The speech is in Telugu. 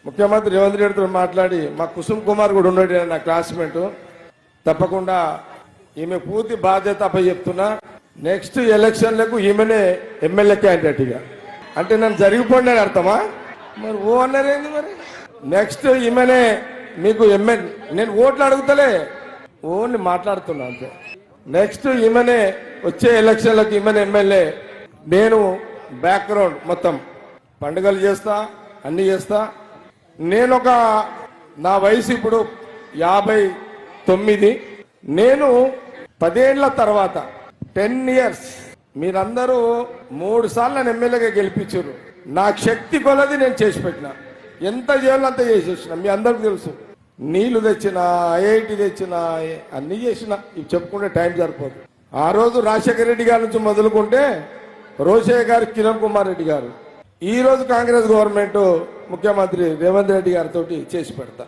ముఖ్యమంత్రి రేవంత్ రెడ్డితో మాట్లాడి మా కుసుమ్ కుమార్ కూడా ఉన్నాడు నా క్లాస్మేట్, తప్పకుండా ఈమె పూర్తి బాధ్యత అప్ప చెప్తున్నా. నెక్స్ట్ ఎలక్షన్లకు ఈమెనే ఎమ్మెల్యే క్యాండిడేట్. ఇక అంటే నన్ను జరిగిపోండి అని అర్థమా? మరి ఓ అన్నారేంది? మరి నెక్స్ట్ ఈమెనే మీకు ఎమ్మెల్యే. నేను ఓట్లు అడుగుతలే, ఓన్లీ మాట్లాడుతున్నా అంతే. నెక్స్ట్ ఈమెనే వచ్చే ఎలక్షన్లకు ఈమెనే ఎమ్మెల్యే. నేను బ్యాక్గ్రౌండ్ మొత్తం పండుగలు చేస్తా, అన్ని చేస్తా. నేను నా వయసు ఇప్పుడు 59. నేను 10 ఏళ్ల తర్వాత 10 ఇయర్స్ మీరందరూ 3 సార్లు నన్ను ఎమ్మెల్యేగా గెలిపించారు. నాకు శక్తి కొలది నేను చేసి పెట్టిన, ఎంత చేయాలో అంత చేసేసిన. మీ అందరికి తెలుసు, నీళ్లు తెచ్చిన, ఐఐటి తెచ్చిన, అన్ని చేసిన. ఇవి చెప్పుకుంటే టైం సరిపోదు. ఆ రోజు రాజశేఖర రెడ్డి గారి నుంచి మొదలుకుంటే రోషయ్య గారు, కిరణ్ కుమార్ రెడ్డి గారు, ఈ రోజు కాంగ్రెస్ గవర్నమెంట్ ముఖ్యమంత్రి రేవంత్ రెడ్డి గారితో చేసి పెడతా.